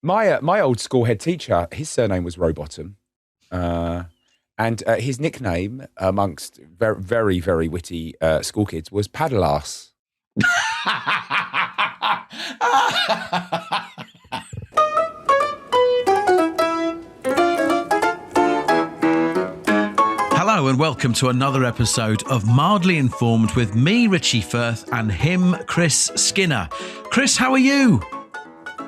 My old school head teacher, his surname was Rowbottom, and his nickname amongst very very, very witty school kids was Paddle-Ass. Hello and welcome to another episode of Mildly Informed with me, Richie Firth, and him, Chris Skinner. Chris, how are you?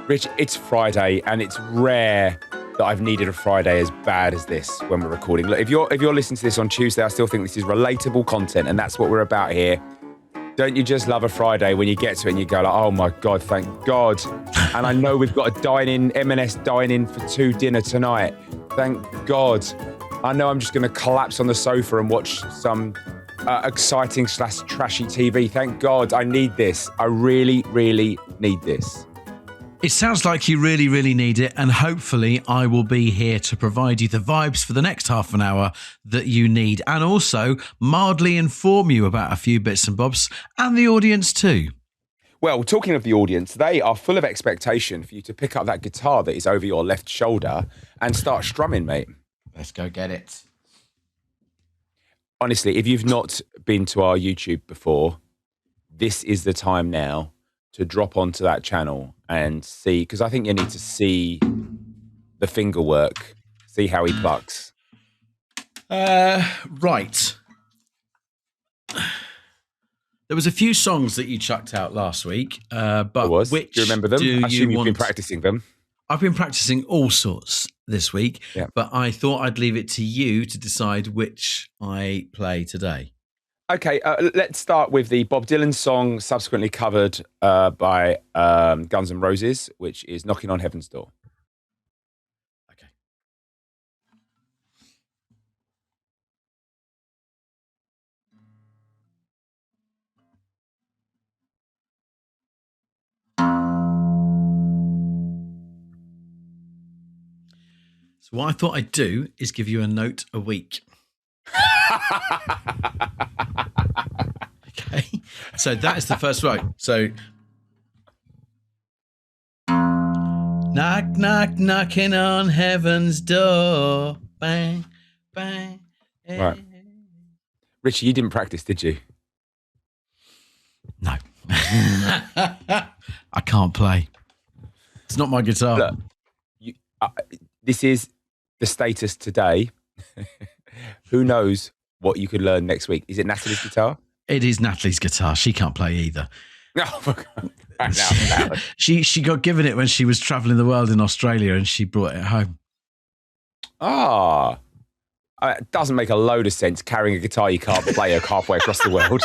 Rich, it's Friday, and it's rare that I've needed a Friday as bad as this when we're recording. Look, if you're listening to this on Tuesday, I still think this is relatable content, and that's what we're about here. Don't you just love a Friday when you get to it and you go like, oh my God, thank God. And I know we've got a M&S dine-in for 2 dinner tonight. Thank God. I know I'm just going to collapse on the sofa and watch some exciting / trashy TV. Thank God. I need this. I really, really need this. It sounds like you really, really need it, and hopefully I will be here to provide you the vibes for the next half an hour that you need, and also mildly inform you about a few bits and bobs, and the audience too. Well, talking of the audience, they are full of expectation for you to pick up that guitar that is over your left shoulder and start strumming, mate. Let's go get it. Honestly, if you've not been to our YouTube before, this is the time now to drop onto that channel and see, because I think you need to see the finger work, see how he plucks. Right. There was a few songs that you chucked out last week, but which do you remember them? I assume you've been practicing them. I've been practicing all sorts this week, yeah. But I thought I'd leave it to you to decide which I play today. Okay, let's start with the Bob Dylan song subsequently covered by Guns N' Roses, which is Knocking on Heaven's Door. Okay. So what I thought I'd do is give you a note a week. Okay, so that is the first right. So, knock, knock, knocking on heaven's door. Bang, bang. Right. Richie, you didn't practice, did you? No. I can't play. It's not my guitar. Look, this is the status today. Who knows what you could learn next week? Is it Natalie's guitar? It is Natalie's guitar. She can't play either. No, no. She got given it when she was traveling the world in Australia, and she brought it home. It doesn't make a load of sense carrying a guitar you can't play halfway across the world.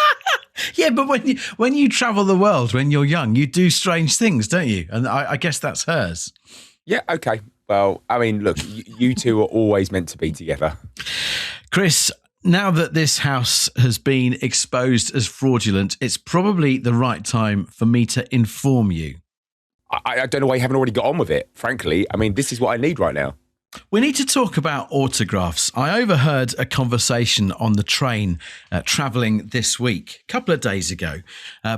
Yeah, but when you travel the world when you're young, you do strange things, don't you? And I guess that's hers. Yeah, okay. Well, I mean, look, you two are always meant to be together. Chris, now that this house has been exposed as fraudulent, it's probably the right time for me to inform you. I don't know why you haven't already got on with it, frankly. I mean, this is what I need right now. We need to talk about autographs. I overheard a conversation on the train travelling this week, a couple of days ago,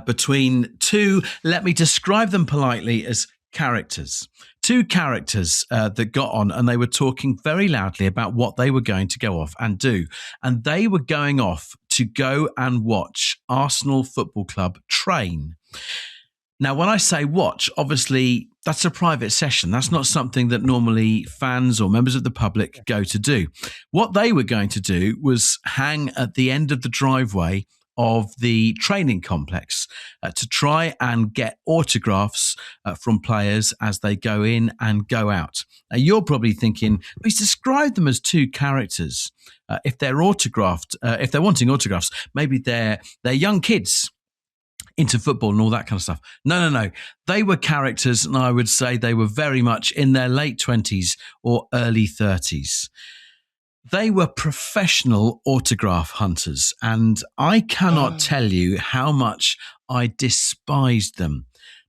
between two, let me describe them politely as characters. Two characters that got on, and they were talking very loudly about what they were going to go off and do. And they were going off to go and watch Arsenal Football Club train. Now, when I say watch, obviously that's a private session. That's not something that normally fans or members of the public go to do. What they were going to do was hang at the end of the driveway of the training complex to try and get autographs from players as they go in and go out. Now, you're probably thinking, he's described them as two characters. If they're wanting autographs, maybe they're young kids into football and all that kind of stuff. No. They were characters, and I would say they were very much in their late 20s or early 30s. They were professional autograph hunters, and I cannot tell you how much I despised them.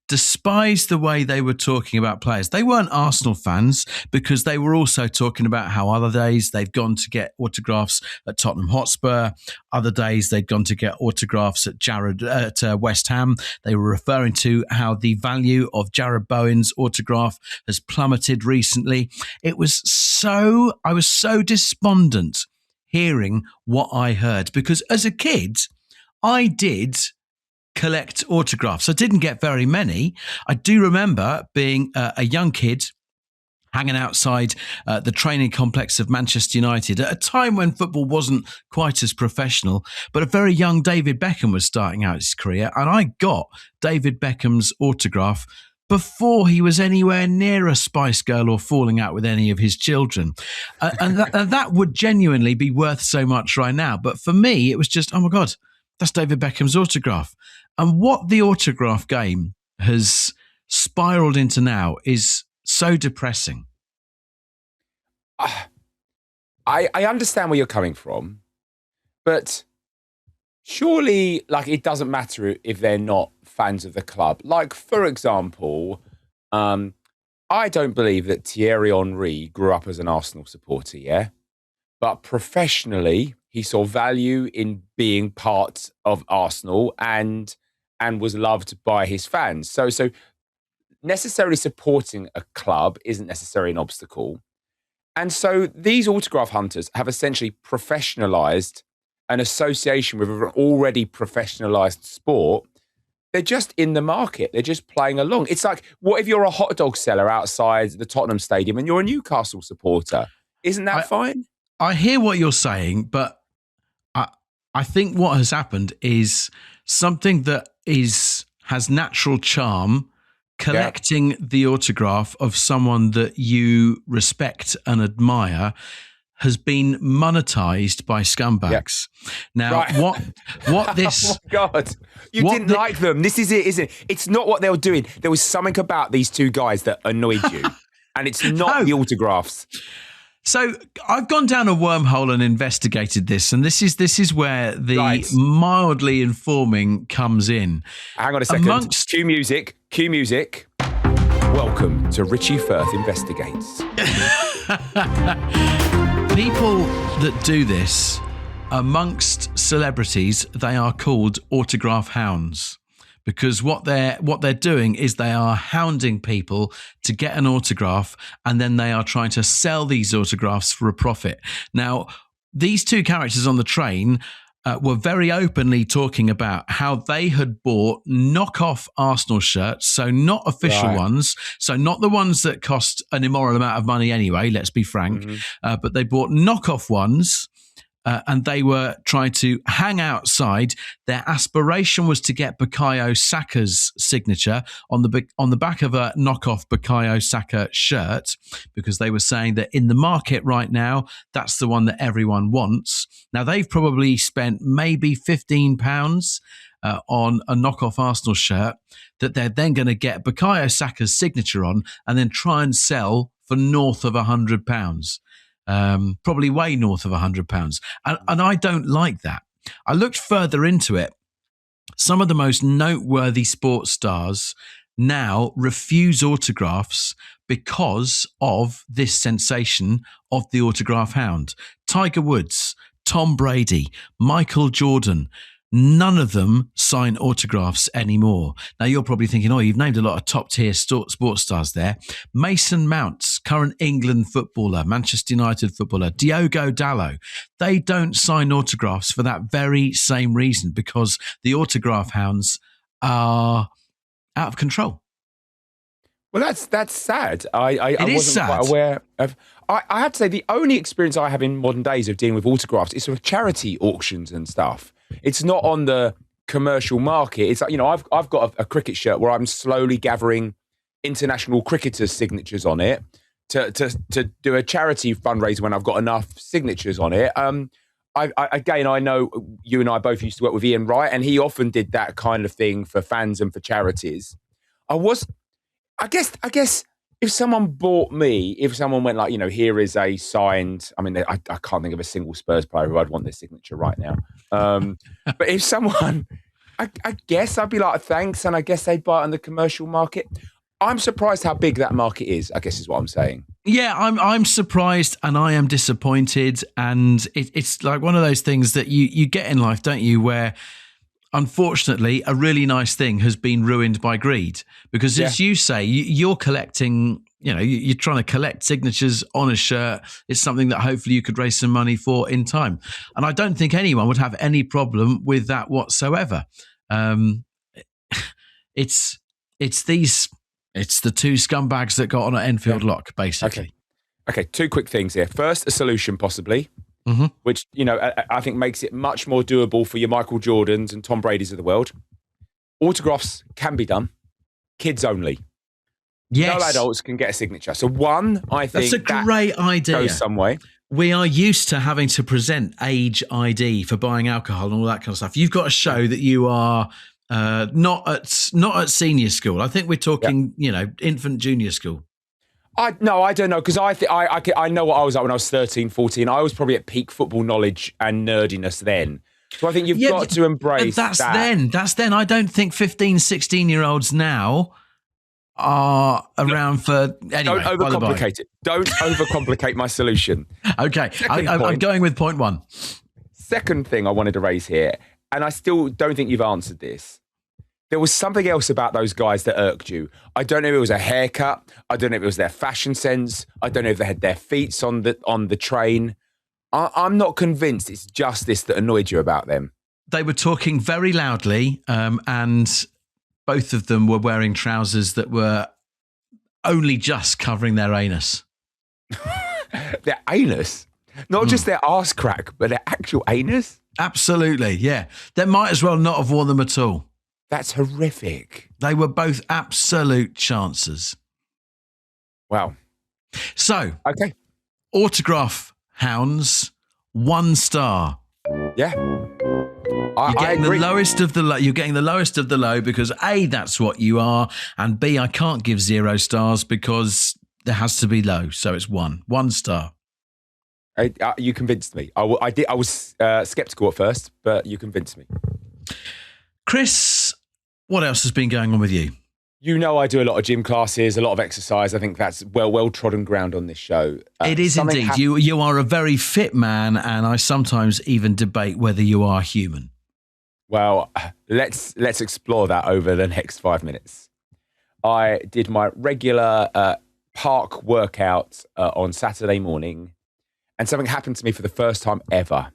despised the way they were talking about players. They weren't Arsenal fans because they were also talking about how other days they've gone to get autographs at Tottenham Hotspur. Other days they'd gone to get autographs at West Ham. They were referring to how the value of Jared Bowen's autograph has plummeted recently. I was so despondent hearing what I heard because as a kid, I did collect autographs. I didn't get very many. I do remember being a young kid hanging outside the training complex of Manchester United at a time when football wasn't quite as professional, but a very young David Beckham was starting out his career, and I got David Beckham's autograph before he was anywhere near a Spice Girl or falling out with any of his children. And that would genuinely be worth so much right now. But for me, it was just, oh my God, that's David Beckham's autograph. And what the autograph game has spiraled into now is so depressing. I understand where you're coming from, but surely, like, it doesn't matter if they're not fans of the club. Like, for example, I don't believe that Thierry Henry grew up as an Arsenal supporter, yeah? But professionally, he saw value in being part of Arsenal and was loved by his fans. So necessarily supporting a club isn't necessarily an obstacle. And so these autograph hunters have essentially professionalized an association with an already professionalized sport. They're just in the market. They're just playing along. It's like, what if you're a hot dog seller outside the Tottenham Stadium and you're a Newcastle supporter? Isn't that fine? I hear what you're saying, but I think what has happened is something that has natural charm, collecting the autograph of someone that you respect and admire has been monetized by scumbags. Yeah. Now, right. what this... Oh, my God. You didn't like them. This is it, isn't it? It's not what they were doing. There was something about these two guys that annoyed you. And it's not the autographs. So I've gone down a wormhole and investigated this, and this is where the mildly informing comes in. Hang on a second. Cue music. Welcome to Richie Firth Investigates. People that do this, amongst celebrities, they are called autograph hounds. Because what they're doing is they are hounding people to get an autograph, and then they are trying to sell these autographs for a profit. Now, these two characters on the train were very openly talking about how they had bought knockoff Arsenal shirts, so not official ones, so not the ones that cost an immoral amount of money anyway, let's be frank, but they bought knockoff ones. And they were trying to hang outside. Their aspiration was to get Bukayo Saka's signature on the back of a knockoff Bukayo Saka shirt, because they were saying that in the market right now, that's the one that everyone wants. Now, they've probably spent maybe £15 on a knockoff Arsenal shirt that they're then going to get Bukayo Saka's signature on and then try and sell for north of £100. Probably way north of £100. And I don't like that. I looked further into it. Some of the most noteworthy sports stars now refuse autographs because of this sensation of the autograph hound. Tiger Woods, Tom Brady, Michael Jordan, none of them sign autographs anymore. Now, you're probably thinking, you've named a lot of top-tier sports stars there. Mason Mount, current England footballer, Manchester United footballer, Diogo Dalot, they don't sign autographs for that very same reason, because the autograph hounds are out of control. Well, that's sad. I wasn't quite aware of... I have to say, the only experience I have in modern days of dealing with autographs is sort of charity auctions and stuff. It's not on the commercial market. It's like, I've got a cricket shirt where I'm slowly gathering international cricketers' signatures on it to do a charity fundraiser when I've got enough signatures on it. I know you and I both used to work with Ian Wright, and he often did that kind of thing for fans and for charities. I guess if someone went like, here is a signed, I can't think of a single Spurs player who I'd want their signature right now. But if someone I guess I'd be like, thanks, and I guess they'd buy it on the commercial market. I'm surprised how big that market is, I guess is what I'm saying. Yeah, I'm surprised and I am disappointed. And it's like one of those things that you get in life, don't you, where unfortunately a really nice thing has been ruined by greed. Because as you say, you're collecting, you're trying to collect signatures on a shirt. It's something that hopefully you could raise some money for in time. And I don't think anyone would have any problem with that whatsoever. It's the two scumbags that got on at Enfield Lock, basically. Okay, two quick things here. First, a solution possibly, which, I think makes it much more doable for your Michael Jordans and Tom Brady's of the world. Autographs can be done. Kids only. Yes. No adults can get a signature. So one, I think that's a great idea. Goes some way. We are used to having to present age ID for buying alcohol and all that kind of stuff. You've got to show that you are... not at senior school. I think we're talking, infant, junior school. I don't know, because I know what I was like when I was 13, 14. I was probably at peak football knowledge and nerdiness then. So I think you've got to embrace that's that. That's then. I don't think 15, 16-year-olds now are around for... Anyway, don't overcomplicate it. Don't overcomplicate my solution. Okay, I'm going with point one. Second thing I wanted to raise here, and I still don't think you've answered this. There was something else about those guys that irked you. I don't know if it was a haircut. I don't know if it was their fashion sense. I don't know if they had their feet on the train. I'm not convinced it's just this that annoyed you about them. They were talking very loudly, and both of them were wearing trousers that were only just covering their anus. Their anus? Not just their arse crack, but their actual anus? Absolutely, yeah. They might as well not have worn them at all. That's horrific. They were both absolute chances. Wow. So, okay. Autograph hounds, 1 star. Yeah. You're getting I agree. the lowest of the low. You're getting the lowest of the low because A, that's what you are, and B, I can't give 0 stars because there has to be low. So it's 1 star. You convinced me. I was skeptical at first, but you convinced me. Chris, what else has been going on with you? I do a lot of gym classes, a lot of exercise. I think that's well trodden ground on this show. It is indeed. You are a very fit man, and I sometimes even debate whether you are human. Well, let's explore that over the next 5 minutes. I did my regular park workout on Saturday morning, and something happened to me for the first time ever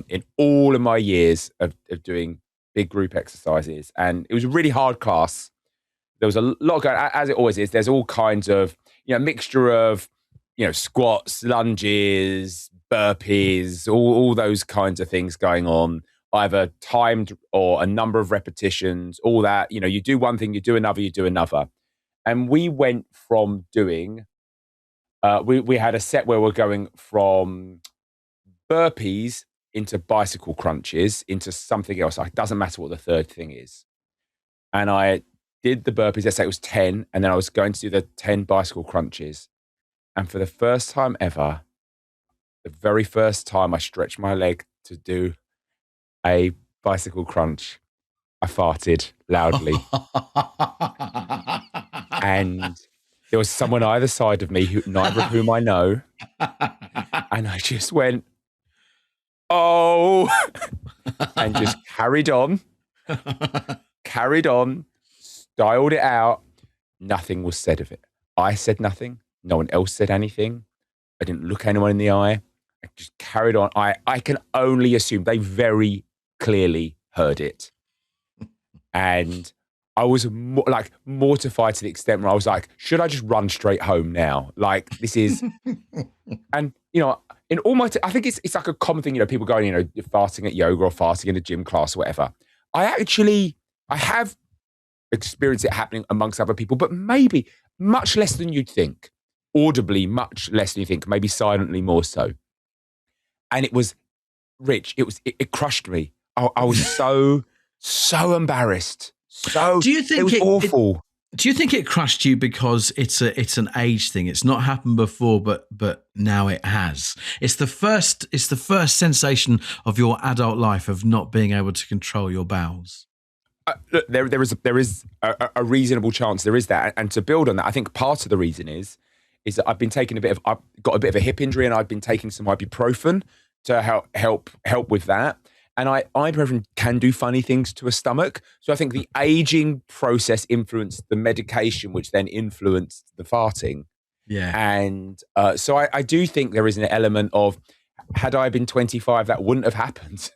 in all of my years of doing big group exercises. And it was a really hard class. There was a lot going, as it always is. There's all kinds of, mixture of, squats, lunges, burpees, all those kinds of things going on. Either timed or a number of repetitions, all that. You do one thing, you do another. And we went from doing, we had a set where we're going from burpees into bicycle crunches, into something else. It doesn't matter what the third thing is. And I did the burpees, let's say it was 10, and then I was going to do the 10 bicycle crunches. And for the first time ever, the very first time I stretched my leg to do a bicycle crunch, I farted loudly. And there was someone either side of me, neither of whom I know. And I just went, oh, and just carried on, styled it out. Nothing was said of it. I said nothing. No one else said anything. I didn't look anyone in the eye. I just carried on. I can only assume they very clearly heard it. And I was mortified to the extent where I was like, should I just run straight home now? Like, this is, and, in all my, I think it's like a common thing, people going, fasting at yoga or fasting in a gym class or whatever. I have experienced it happening amongst other people, but maybe much less than you'd think. Audibly, much less than you think, maybe silently more so. And it was, Rich, it crushed me. I was so embarrassed. So do you think it was awful. Do you think it crushed you because it's an age thing? It's not happened before, but now it has. It's the first sensation of your adult life of not being able to control your bowels. Look, there is a reasonable chance there is that, and to build on that, I think part of the reason is that I've got a bit of a hip injury, and I've been taking some ibuprofen to help with that. And ibuprofen can do funny things to a stomach. So I think the aging process influenced the medication, which then influenced the farting. Yeah. And so I do think there is an element of, had I been 25, that wouldn't have happened.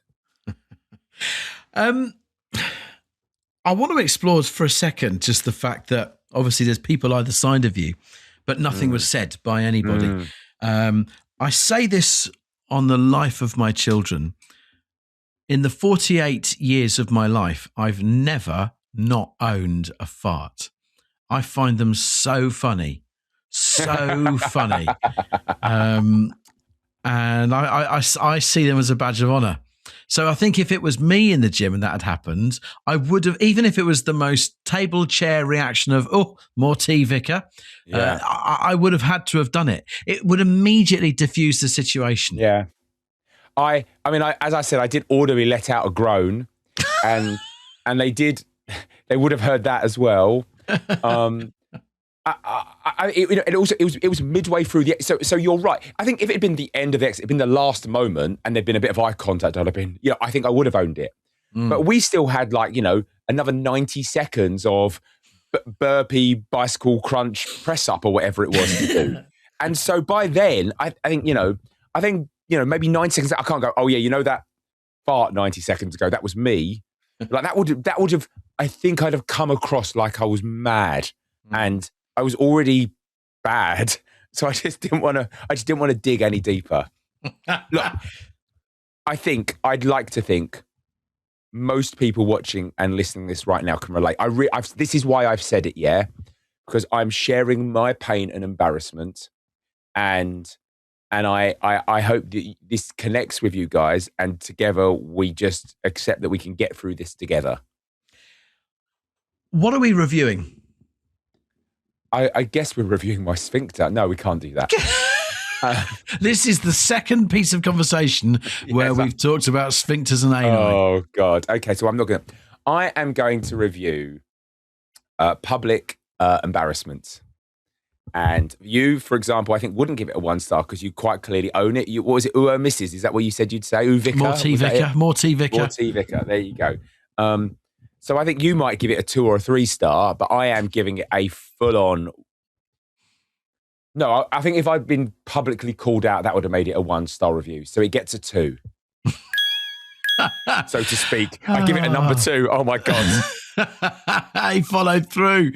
I want to explore for a second just the fact that obviously there's people either side of you, but nothing was said by anybody. I say this on the life of my children. In the 48 years of my life, I've never not owned a fart. I find them so funny. So funny. And I see them as a badge of honor. So I think if it was me in the gym and that had happened, I would have, even if it was the most table chair reaction of, oh, more tea, Vicar, I would have had to have done it. It would immediately diffuse the situation. Yeah. I mean, as I said, I did audibly let out a groan, and they would have heard that as well. It was midway through the so you're right. I think if it had been the end of the exit, it'd been the last moment, and there'd been a bit of eye contact, I'd have been, I think I would have owned it. But we still had another 90 seconds of burpee, bicycle crunch, press up, or whatever it was to do. And so by then, I think maybe 9 seconds, I can't go, oh yeah, that fart 90 seconds ago, that was me. Like that would have, I think I'd have come across like I was mad, and I was already bad. So I just didn't want to dig any deeper. Look, I'd like to think most people watching and listening to this right now can relate. This is why I've said it, because I'm sharing my pain and embarrassment, and I hope that this connects with you guys, and together we just accept that we can get through this together. What are we reviewing? I guess we're reviewing my sphincter. No, we can't do that. This is the second piece of conversation where we've talked about sphincters and ani. Oh, God. Okay, so I am going to review public embarrassment. And you, for example, I think wouldn't give it a 1 star because you quite clearly own it. What was it? Ooh, misses. Is that what you said you'd say? Ooh, Vicar? More tea, Vicar. More tea, Vicar. More tea, Vicar. There you go. So I think you might give it a 2 or a 3 star, but I am giving it a full-on... No, I think if I'd been publicly called out, that would have made it a 1 star review. So it gets a 2. So to speak. I give it a number 2. Oh, my God. He followed through.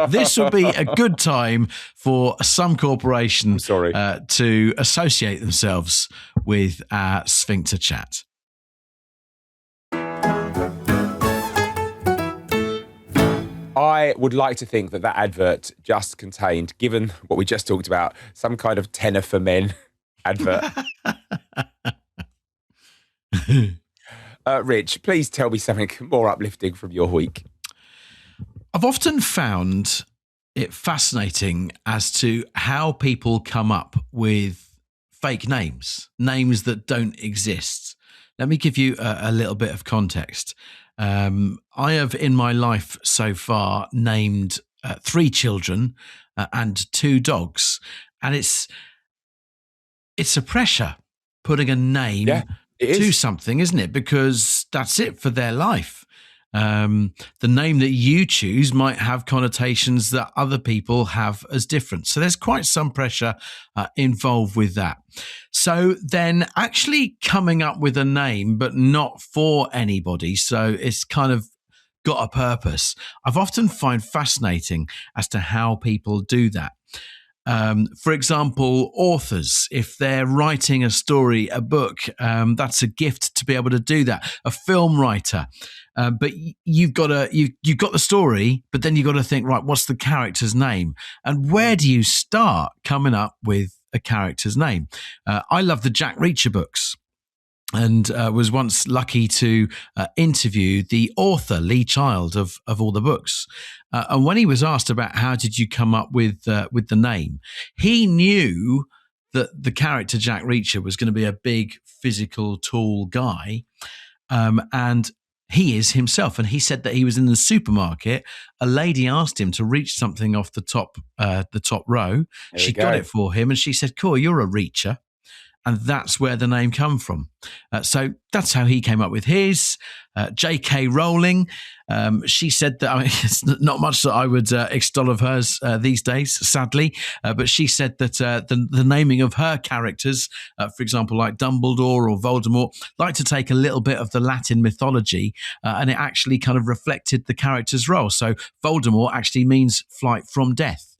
This would be a good time for some corporation to associate themselves with our sphincter chat. I would like to think that advert just contained, given what we just talked about, some kind of tenor for men advert. Rich, please tell me something more uplifting from your week. I've often found it fascinating as to how people come up with fake names that don't exist. Let me give you a little bit of context. I have in my life so far named 3 children and 2 dogs, and it's a pressure putting a name to something, isn't it? Because that's it for their life. The name that you choose might have connotations that other people have as different. So there's quite some pressure involved with that. So then actually coming up with a name, but not for anybody. So it's kind of got a purpose. I've often find fascinating as to how people do that. For example, authors, if they're writing a story, a book, that's a gift to be able to do that. A film writer, but you've got the story, but then you've got to think, right, what's the character's name? And where do you start coming up with a character's name? I love the Jack Reacher books. and was once lucky to interview the author, Lee Child, of all the books. And when he was asked about how did you come up with the name, he knew that the character Jack Reacher was going to be a big, physical, tall guy. And he is himself. And he said that he was in the supermarket. A lady asked him to reach something off the top row. She got it for him, and she said, "Cool, you're a reacher." And that's where the name come from. So that's how he came up with his. J.K. Rowling, she said that, I mean, it's not much that I would extol of hers these days, sadly, but she said that the naming of her characters, for example, like Dumbledore or Voldemort, like to take a little bit of the Latin mythology, and it actually kind of reflected the character's role. So Voldemort actually means flight from death.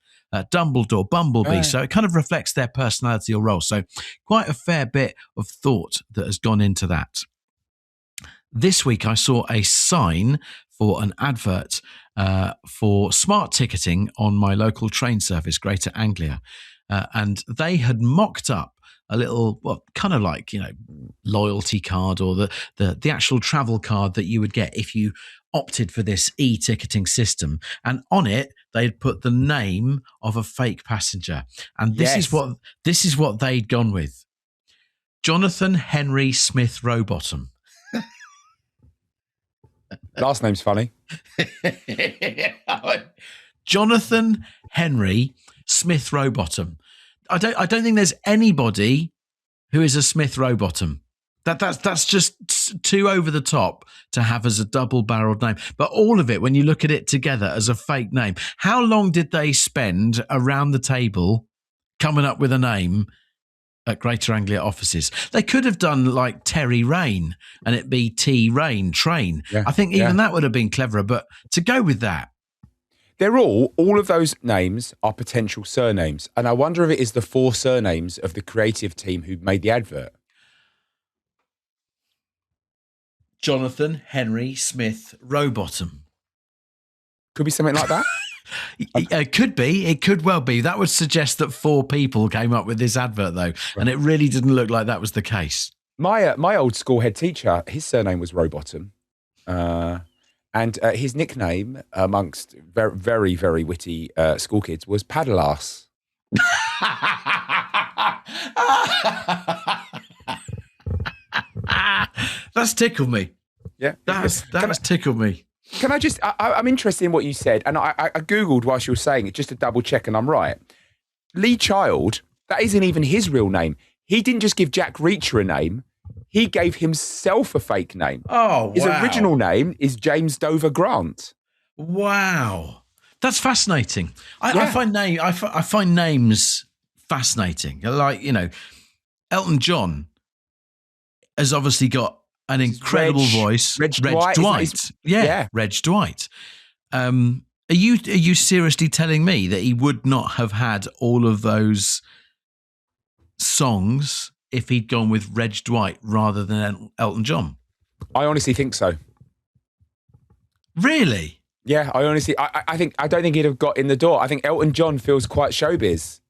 Dumbledore, Bumblebee. So it kind of reflects their personality or role. So quite a fair bit of thought that has gone into that. This week I saw a sign for an advert for smart ticketing on my local train service, Greater Anglia. And they had mocked up a little, well, kind of like, loyalty card or the actual travel card that you would get if you opted for this e-ticketing system. And on it, they'd put the name of a fake passenger. And this is what they'd gone with. Jonathan Henry Smith Rowbottom. Last name's funny. Jonathan Henry Smith Rowbottom. I don't think there's anybody who is a Smith Rowbottom. That's just too over the top to have as a double-barreled name. But all of it, when you look at it together as a fake name, how long did they spend around the table coming up with a name at Greater Anglia offices? They could have done like Terry Rain and it be T Rain, train. Yeah, I think even that would have been cleverer. But to go with that. They're all of those names are potential surnames. And I wonder if it is the 4 surnames of the creative team who made the advert. Jonathan Henry Smith Rowbottom. Could be something like that. It could be. It could well be. That would suggest that 4 people came up with this advert, though. Right. And it really didn't look like that was the case. My old school head teacher, his surname was Rowbottom. And his nickname amongst very, very, very witty school kids was Paddle-Ass. That's tickled me. Yeah. That's tickled me. Can I just, I'm interested in what you said, and I Googled whilst you were saying it just to double check, and I'm right. Lee Child, that isn't even his real name. He didn't just give Jack Reacher a name. He gave himself a fake name. Oh, wow. His original name is James Dover Grant. Wow. That's fascinating. I find names fascinating. Like, Elton John has obviously got an incredible voice. Reg Dwight. Yeah, Reg Dwight. Are you seriously telling me that he would not have had all of those songs if he'd gone with Reg Dwight rather than Elton John? I honestly think so. Really? Yeah, I don't think he'd have got in the door. I think Elton John feels quite showbiz.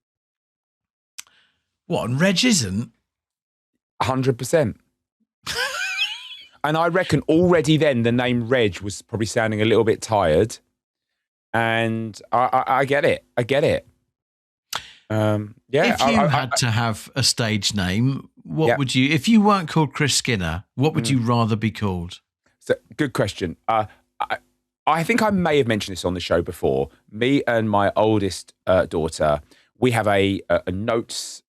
What, and Reg isn't? 100%. And I reckon already then the name Reg was probably sounding a little bit tired. And I get it. If you had to have a stage name, what would you, if you weren't called Chris Skinner, what would you rather be called? So, good question. I think I may have mentioned this on the show before. Me and my oldest daughter, we have a notes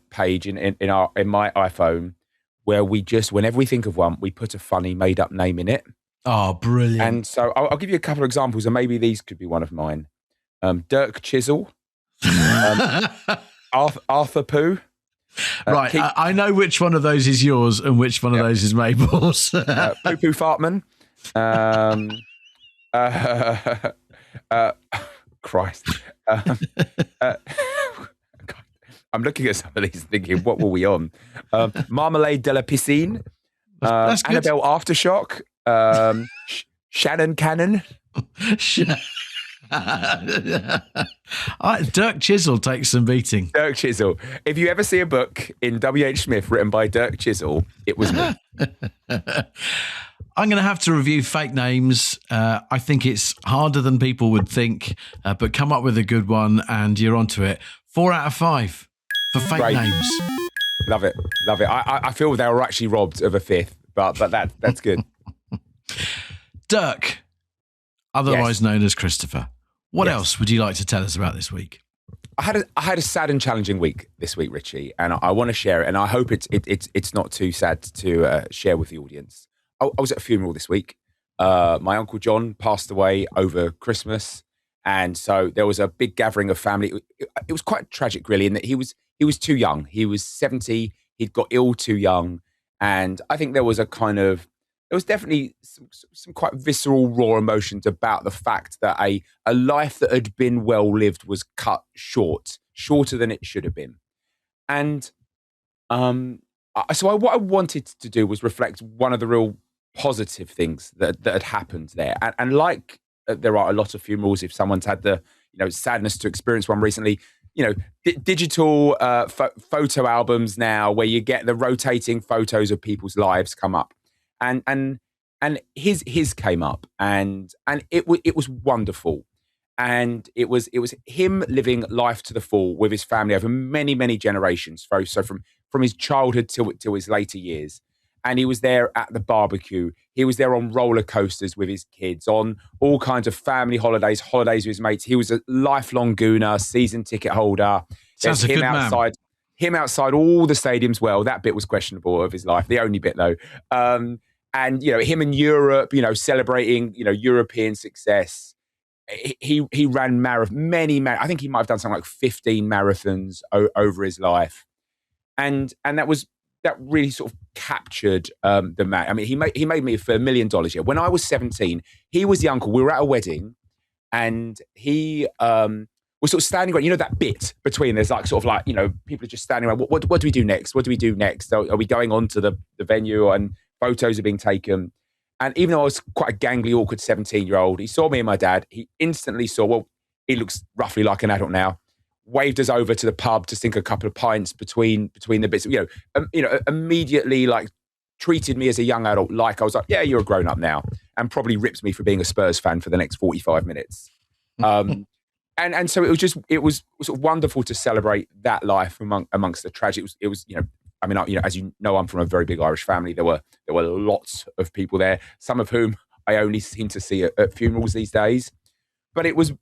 page in my iPhone where we just, whenever we think of one, we put a funny made up name in it. Oh, brilliant. And so I'll give you a couple of examples, and maybe these could be one of mine. Dirk Chisel. Arthur Pooh. Right, I know which one of those is yours and which one of those is Mabel's. Poo Poo Fartman. Christ. I'm looking at some of these thinking, what were we on? Marmalade de la Piscine. That's good. Annabelle Aftershock. Shannon Cannon. Dirk Chisel takes some beating. Dirk Chisel. If you ever see a book in W.H. Smith written by Dirk Chisel, it was me. I'm going to have to review fake names. I think it's harder than people would think, but come up with a good one and you're onto it. 4 out of 5 for fake Great. names. Love it. Love it. I feel they were actually robbed of a fifth, but that's good. Dirk, otherwise known as Christopher. What else would you like to tell us about this week? I had a sad and challenging week this week, Richie, and I want to share it. And I hope it's not too sad to share with the audience. I was at a funeral this week. My Uncle John passed away over Christmas, and so there was a big gathering of family. It was quite tragic, really, in that he was too young. He was 70. He'd got ill too young, and I think there was definitely some quite visceral, raw emotions about the fact that a life that had been well lived was cut shorter than it should have been. And so what I wanted to do was reflect one of the real positive things that had happened there. And like there are a lot of funerals, if someone's had the sadness to experience one recently, digital photo albums now where you get the rotating photos of people's lives come up. And his came up, and it was wonderful, and it was him living life to the full with his family over many, many generations. So from his childhood till his later years, and he was there at the barbecue. He was there on roller coasters with his kids, on all kinds of family holidays with his mates. He was a lifelong gooner, season ticket holder. Sounds a good man. Him outside all the stadiums. Well, that bit was questionable of his life. The only bit though. And him in Europe, celebrating European success. He ran many. I think he might have done something like 15 marathons over his life, and that really sort of captured the man. I mean, he made me for $1 million. Yeah, when I was 17, he was the uncle. We were at a wedding, and he was sort of standing around. That bit between there's people are just standing around. What do we do next? What do we do next? Are we going on to the venue and photos are being taken? And even though I was quite a gangly, awkward 17-year-old, he saw me and my dad. He instantly saw, well, he looks roughly like an adult now. Waved us over to the pub to sink a couple of pints between the bits. Immediately treated me as a young adult. Like I was like, yeah, you're a grown up now, and probably ripped me for being a Spurs fan for the next 45 minutes. And so it was sort of wonderful to celebrate that life amongst the tragedy. It was as you know, I'm from a very big Irish family. There were lots of people there, some of whom I only seem to see at funerals these days. But it was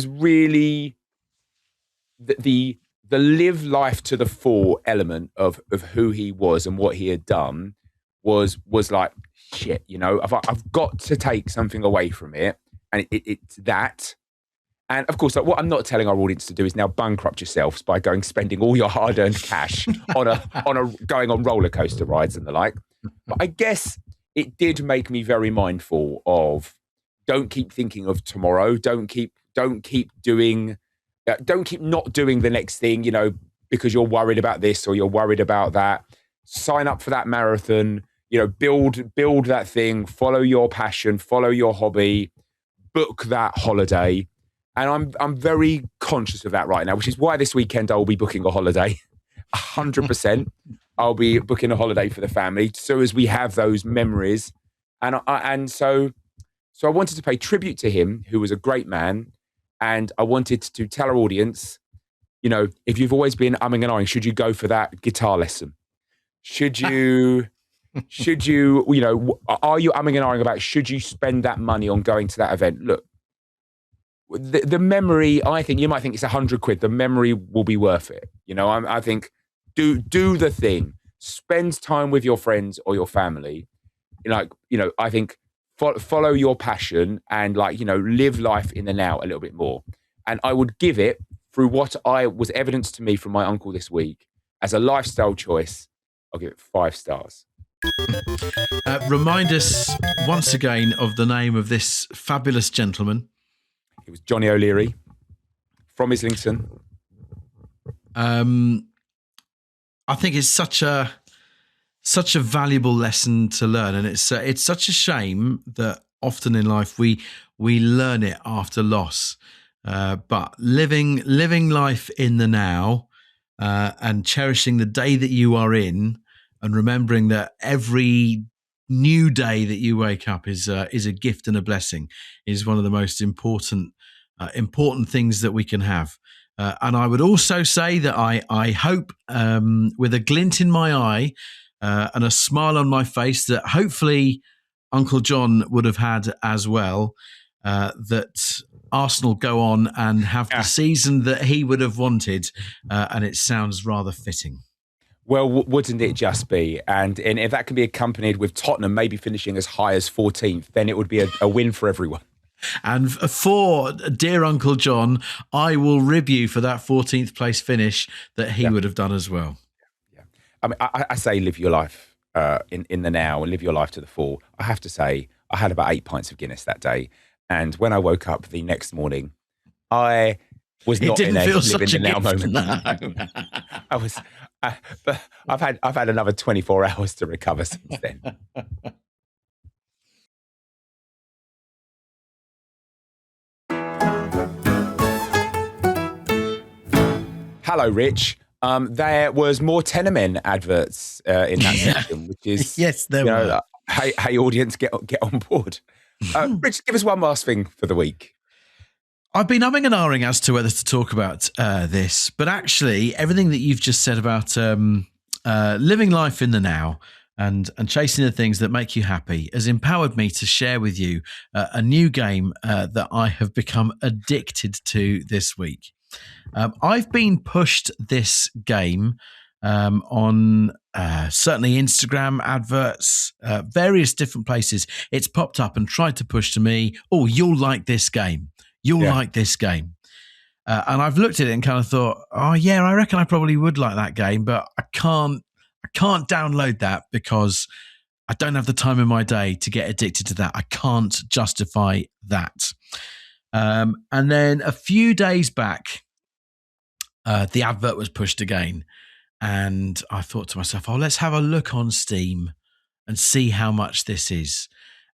really the live life to the full element of who he was and what he had done was like, shit, I've got to take something away from it, and it's that. And of course, what I'm not telling our audience to do is now bankrupt yourselves by spending all your hard-earned cash on going on roller coaster rides and the like. But I guess it did make me very mindful of don't keep thinking of tomorrow. Don't keep not doing the next thing, because you're worried about this or you're worried about that. Sign up for that marathon. Build that thing. Follow your passion. Follow your hobby. Book that holiday. And I'm very conscious of that right now, which is why this weekend I will be booking a holiday. 100%. I'll be booking a holiday for the family, so as we have those memories. And so I wanted to pay tribute to him, who was a great man. And I wanted to tell our audience, if you've always been umming and ahhing, should you go for that guitar lesson? Should you, are you umming and ahhing about, should you spend that money on going to that event? Look, the memory, I think you might think it's £100. The memory will be worth it. I think do the thing, spend time with your friends or your family. I think follow your passion and live life in the now a little bit more. And I would give it, through what was evidenced to me from my uncle this week, as a lifestyle choice, I'll give it 5 stars. Remind us once again of the name of this fabulous gentleman. It was Johnny O'Leary from Islington. I think it's such a valuable lesson to learn, and it's such a shame that often in life we we learn it after loss. But living life in the now and cherishing the day that you are in, and remembering that every new day that you wake up is a gift and a blessing, is one of the most important things that we can have. And I would also say that I hope, with a glint in my eye and a smile on my face, that hopefully Uncle John would have had as well, that Arsenal go on and have the season that he would have wanted, and it sounds rather fitting. Well, wouldn't it just be? And if that can be accompanied with Tottenham maybe finishing as high as 14th, then it would be a win for everyone. And for dear Uncle John, I will rib you for that 14th place finish that he would have done as well. Yeah, I mean, I say live your life in the now and live your life to the full. I have to say, I had about 8 pints of Guinness that day. And when I woke up the next morning, I was not in a live in the now moment. No. But I've had another 24 hours to recover since then. Hello, Rich. There was more Tenormen adverts in that section, which is yes, there were. Hey, audience, get on board. Rich, give us one last thing for the week. I've been umming and ahhing as to whether to talk about this, but actually, everything that you've just said about living life in the now and chasing the things that make you happy has empowered me to share with you a new game that I have become addicted to this week. I've been pushed this game on certainly Instagram adverts, various different places. It's popped up and tried to push to me, oh, you'll like this game. You'll like this game. And I've looked at it and kind of thought, oh, yeah, I reckon I probably would like that game, but I can't download that because I don't have the time in my day to get addicted to that. I can't justify that. And then a few days back, the advert was pushed again. And I thought to myself, oh, let's have a look on Steam and see how much this is.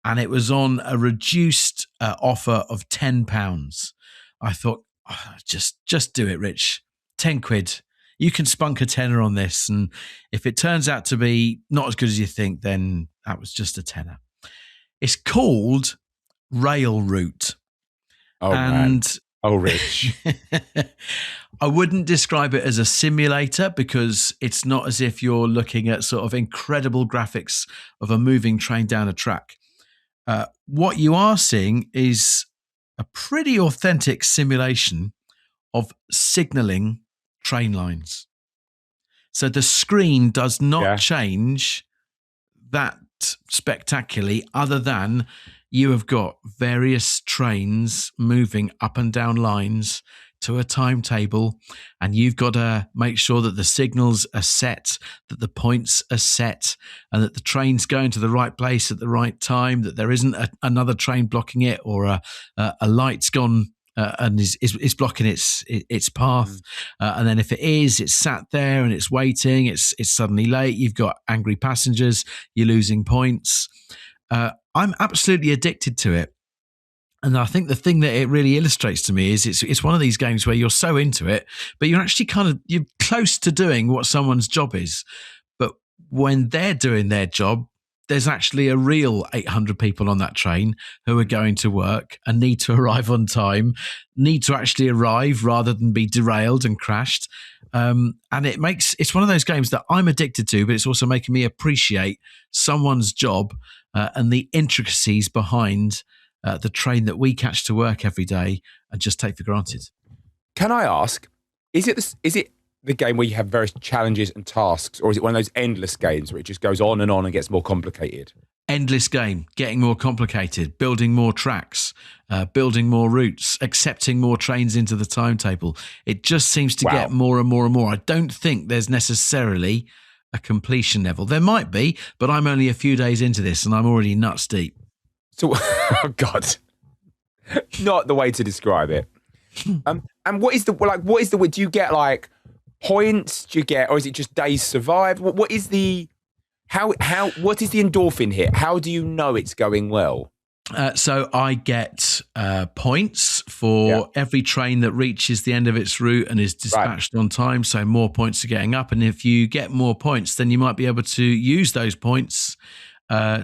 And it was on a reduced offer of £10. I thought, oh, just do it, Rich. 10 quid. You can spunk a tenner on this. And if it turns out to be not as good as you think, then that was just a tenner. It's called Rail Route. Oh, man. Oh, Rich. I wouldn't describe it as a simulator because it's not as if you're looking at sort of incredible graphics of a moving train down a track. What you are seeing is a pretty authentic simulation of signalling train lines. So the screen does not change that spectacularly, other than you have got various trains moving up and down lines to a timetable, and you've got to make sure that the signals are set, that the points are set, and that the train's going to the right place at the right time, that there isn't another train blocking it, or a light's gone and is blocking its path. And then if it is, it's sat there and it's waiting, it's suddenly late, you've got angry passengers, you're losing points. I'm absolutely addicted to it. And I think the thing that it really illustrates to me is it's one of these games where you're so into it, but you're actually you're close to doing what someone's job is. But when they're doing their job, there's actually a real 800 people on that train who are going to work and need to arrive on time, need to actually arrive rather than be derailed and crashed. And it's one of those games that I'm addicted to, but it's also making me appreciate someone's job and the intricacies behind the train that we catch to work every day and just take for granted. Can I ask, is it the game where you have various challenges and tasks, or is it one of those endless games where it just goes on and gets more complicated? Endless game, getting more complicated, building more tracks, building more routes, accepting more trains into the timetable. It just seems to get more and more and more. I don't think there's necessarily a completion level. There might be, but I'm only a few days into this and I'm already nuts deep. So, oh God, not the way to describe it. And what is the do you get like points? Do you get, or is it just days survived? What is the endorphin hit? How do you know it's going well? So I get points for every train that reaches the end of its route and is dispatched on time. So more points are getting up. And if you get more points, then you might be able to use those points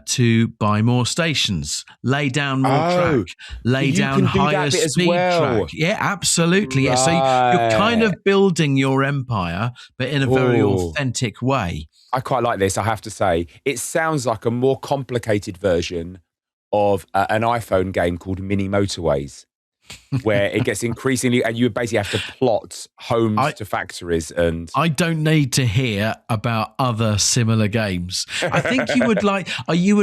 to buy more stations, lay down more track, lay down higher speed track. Yeah, absolutely. Right. Yeah. So you're kind of building your empire, but in a very authentic way. I quite like this, I have to say. It sounds like a more complicated version of an iPhone game called Mini Motorways, where it gets increasingly, and you basically have to plot homes to factories. And I don't need to hear about other similar games. I think you would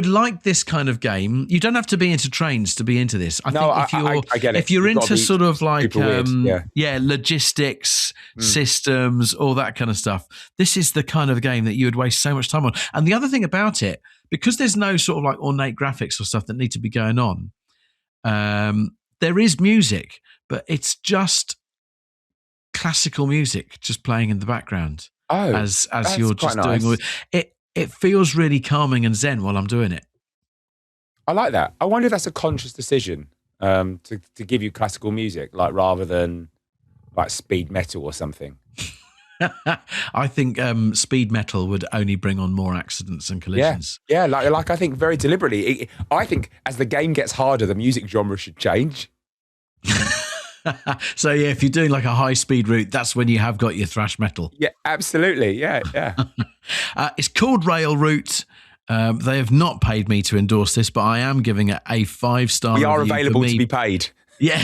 like this kind of game. You don't have to be into trains to be into this. I get it. If you're into sort of like logistics, systems, all that kind of stuff, this is the kind of game that you would waste so much time on. And the other thing about it, because there's no sort of like ornate graphics or stuff that need to be going on, there is music, but it's just classical music just playing in the background as you're just doing it. It feels really calming and zen while I'm doing it. I like that. I wonder if that's a conscious decision to give you classical music, like rather than like speed metal or something. I think speed metal would only bring on more accidents and collisions. Yeah, like I think very deliberately. I think as the game gets harder, the music genre should change. So yeah, if you're doing like a high speed route, that's when you have got your thrash metal. Yeah, absolutely. Yeah. It's called Rail Route. They have not paid me to endorse this, but I am giving it a 5-star review. We are available to be paid. Yeah.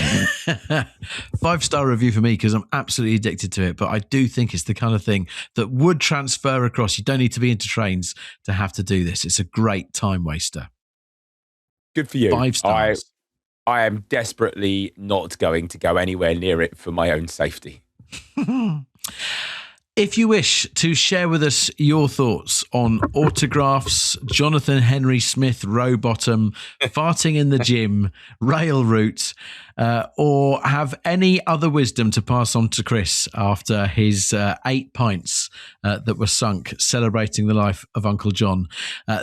5-star review for me because I'm absolutely addicted to it. But I do think it's the kind of thing that would transfer across. You don't need to be into trains to have to do this. It's a great time waster. Good for you. 5 stars. I am desperately not going to go anywhere near it for my own safety. If you wish to share with us your thoughts on autographs, Jonathan Henry Smith, row bottom, farting in the gym, rail route, or have any other wisdom to pass on to Chris after his 8 pints that were sunk celebrating the life of Uncle John,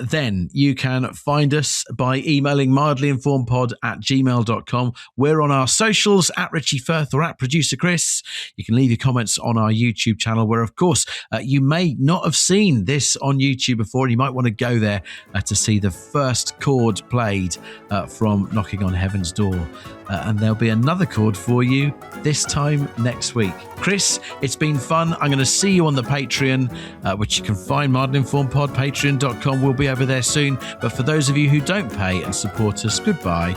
then you can find us by emailing mildlyinformedpod@gmail.com. We're on our socials at Richie Firth or at Producer Chris. You can leave your comments on our YouTube channel where, of course, you may not have seen this on YouTube before, and you might want to go there to see the first chord played from Knocking on Heaven's Door. And there'll be another chord for you this time next week. Chris, it's been fun. I'm going to see you on the Patreon, which you can find Mildly Informed Pod, patreon.com. We'll be over there soon. But for those of you who don't pay and support us, goodbye.